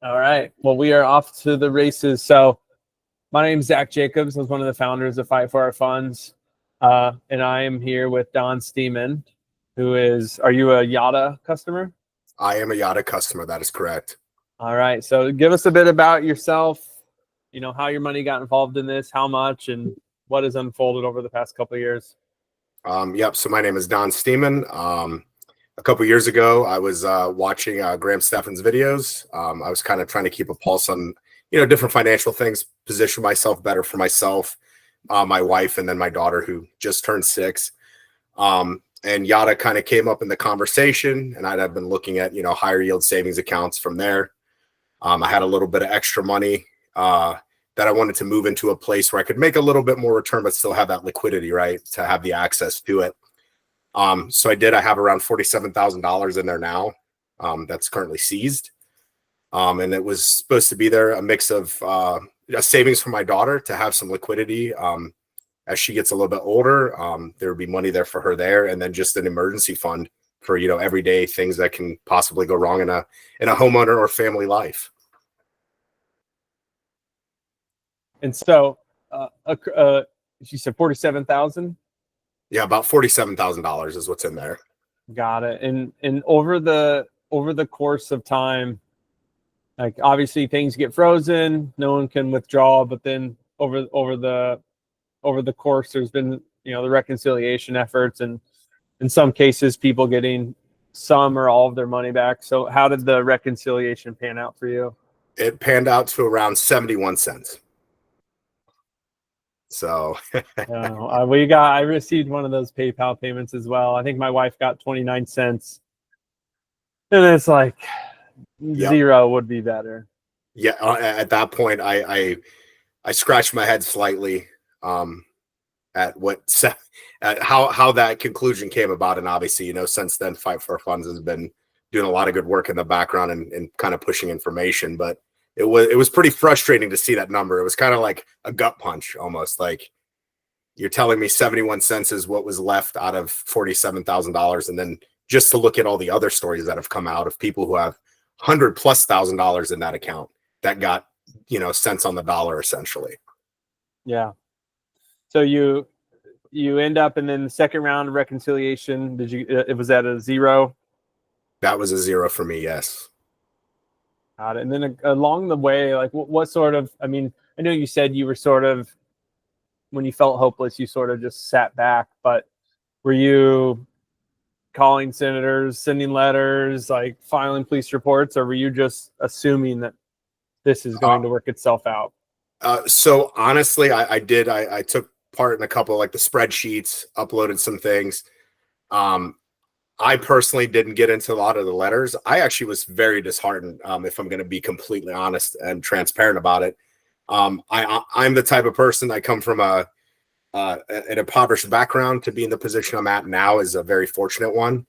All right. Well, we are off to the races. So my name is Zach Jacobs. I was one of the founders of Fight for Our Funds. And I am here with Don Stemen, are you a Yotta customer? I am a Yotta customer. That is correct. All right. So give us a bit about yourself, how your money got involved in this, how much, and what has unfolded over the past couple of years. Yep. So my name is Don Stemen. A couple of years ago, I was watching Graham Stephan's videos. I was kind of trying to keep a pulse on, different financial things, position myself better for myself, my wife, and then my daughter who just turned 6. And Yotta kind of came up in the conversation, and I'd have been looking at, higher yield savings accounts from there. I had a little bit of extra money that I wanted to move into a place where I could make a little bit more return, but still have that liquidity, right, to have the access to it. So I did. I have around $47,000 in there now. That's currently seized. And it was supposed to be there a mix of a savings for my daughter to have some liquidity. As she gets a little bit older, there would be money there for her there, and then just an emergency fund for everyday things that can possibly go wrong in a homeowner or family life. And so, she said 47,000. Yeah, about $47,000 is what's in there. Got it. And over the course of time, like obviously things get frozen, no one can withdraw, but then over the course, there's been the reconciliation efforts, and in some cases, people getting some or all of their money back. So, how did the reconciliation pan out for you? It panned out to around 71 cents. So I received one of those PayPal payments as well. I think my wife got 29 cents, and it's like, yep, 0 would be better. Yeah. At that point, I scratched my head slightly at how that conclusion came about. And obviously, since then, Fight for Our Funds has been doing a lot of good work in the background and kind of pushing information, but it was pretty frustrating to see that number. It was kind of like a gut punch, almost like you're telling me 71 cents is what was left out of $47,000. And then just to look at all the other stories that have come out of people who have $100,000+ in that account that got, cents on the dollar, essentially. Yeah. So you end up, and then the second round of reconciliation, it was at a 0? That was a 0 for me. Yes. Got it. And then along the way, like what sort of, I know you said you were sort of, when you felt hopeless, you sort of just sat back, but were you calling senators, sending letters, like filing police reports, or were you just assuming that this is going to work itself out? So honestly, I did. I took part in a couple of, like, the spreadsheets, uploaded some things. I personally didn't get into a lot of the letters. I actually was very disheartened, if I'm going to be completely honest and transparent about it. I'm the type of person, I come from an impoverished background. To be in the position I'm at now is a very fortunate one.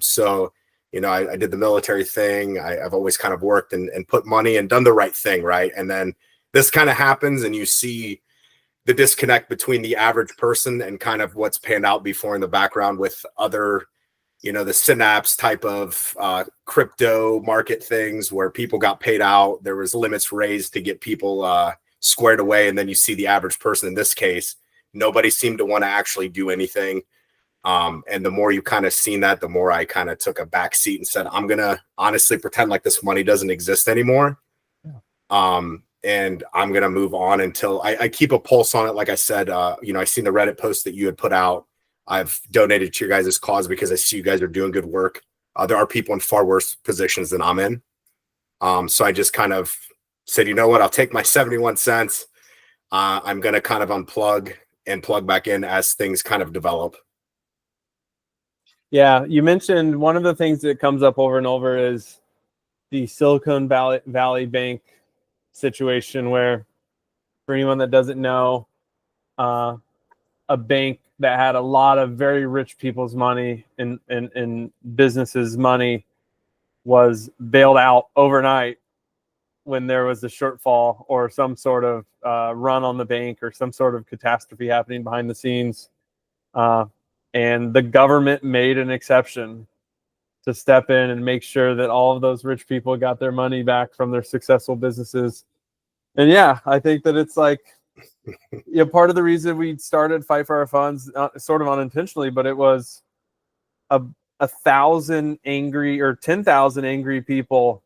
So, I did the military thing. I've always kind of worked and put money and done the right thing, right? And then this kind of happens, and you see the disconnect between the average person and kind of what's panned out before in the background with other, the Synapse type of crypto market things where people got paid out. There was limits raised to get people squared away. And then you see the average person in this case, nobody seemed to want to actually do anything. And the more you kind of seen that, the more I kind of took a back seat and said, I'm going to honestly pretend like this money doesn't exist anymore. Yeah. And I'm going to move on until I keep a pulse on it. Like I said, I seen the Reddit post that you had put out. I've donated to your guys' cause because I see you guys are doing good work. There are people in far worse positions than I'm in. So I just kind of said, you know what, I'll take my 71 cents. I'm going to kind of unplug and plug back in as things kind of develop. Yeah. You mentioned one of the things that comes up over and over is the Silicon Valley Bank situation, where, for anyone that doesn't know, a bank that had a lot of very rich people's money and businesses' money was bailed out overnight when there was a shortfall or some sort of run on the bank or some sort of catastrophe happening behind the scenes. And the government made an exception to step in and make sure that all of those rich people got their money back from their successful businesses. And yeah, I think that it's like, part of the reason we started Fight for Our Funds, sort of unintentionally, but it was a 1,000 angry or 10,000 angry people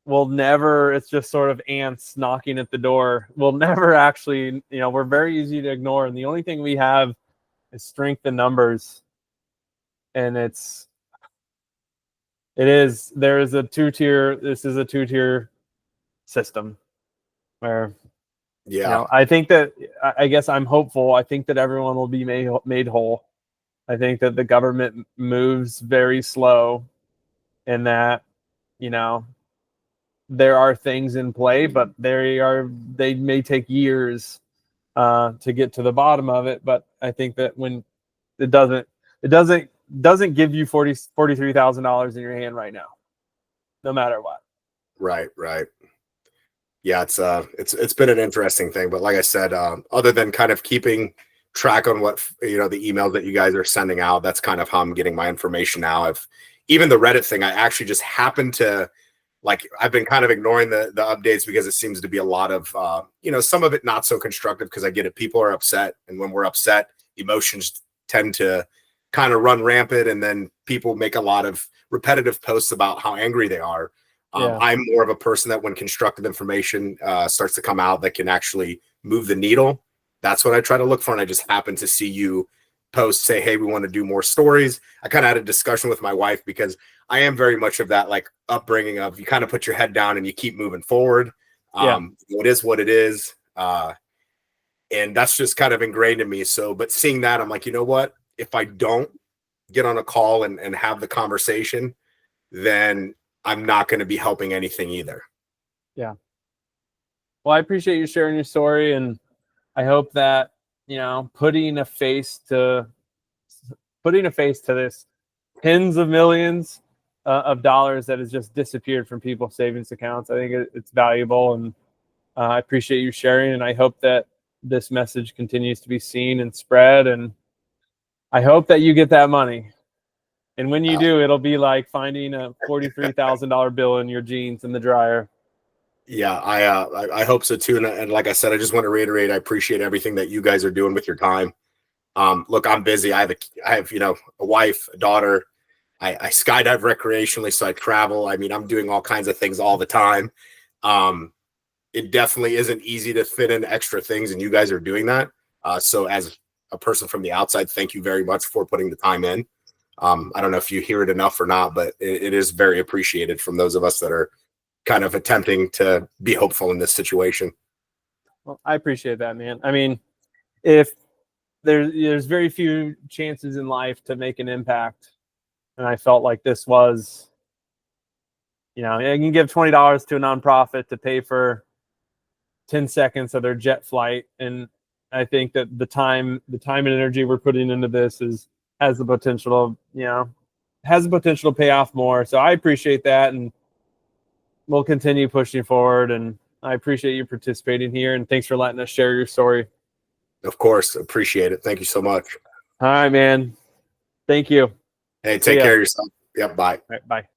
will never, it's just sort of ants knocking at the door. We'll never actually, we're very easy to ignore. And the only thing we have is strength in numbers. And this is a two-tier system where, I think that, I guess I'm hopeful. I think that everyone will be made whole. I think that the government moves very slow and that, there are things in play, but they may take years to get to the bottom of it. But I think that when it doesn't give you $43,000 in your hand right now, no matter what. Right. Yeah, it's been an interesting thing, but like I said, other than kind of keeping track on what the emails that you guys are sending out, that's kind of how I'm getting my information now. Even the Reddit thing, I actually just happened to I've been kind of ignoring the updates because it seems to be a lot of some of it not so constructive, because I get it, people are upset, and when we're upset, emotions tend to kind of run rampant, and then people make a lot of repetitive posts about how angry they are. I'm more of a person that when constructive information starts to come out that can actually move the needle, that's what I try to look for. And I just happened to see you post, say, hey, we want to do more stories. I kind of had a discussion with my wife because I am very much of that upbringing of, you kind of put your head down and you keep moving forward. It is what it is. And that's just kind of ingrained in me. So, but seeing that, I'm like, you know what, if I don't get on a call and have the conversation, then I'm not going to be helping anything either. Yeah. Well, I appreciate you sharing your story, and I hope that, putting a face to this tens of millions of dollars that has just disappeared from people's savings accounts, I think it's valuable, and I appreciate you sharing, and I hope that this message continues to be seen and spread, and I hope that you get that money. And when you do, it'll be like finding a $43,000 bill in your jeans in the dryer. Yeah, I hope so too. And like I said, I just want to reiterate, I appreciate everything that you guys are doing with your time. Look, I'm busy. I have a wife, a daughter. I skydive recreationally, so I travel. I mean, I'm doing all kinds of things all the time. It definitely isn't easy to fit in extra things, and you guys are doing that. So as a person from the outside, thank you very much for putting the time in. I don't know if you hear it enough or not, but it is very appreciated from those of us that are kind of attempting to be hopeful in this situation. Well, I appreciate that, man. I mean, if there's very few chances in life to make an impact, and I felt like this was, I can give $20 to a nonprofit to pay for 10 seconds of their jet flight, and I think that the time and energy we're putting into this has the potential to pay off more. So I appreciate that, and we'll continue pushing forward. And I appreciate you participating here, and thanks for letting us share your story. Of course, appreciate it. Thank you so much. All right, man. Thank you. Hey, take care of yourself. Yep, bye. All right, bye.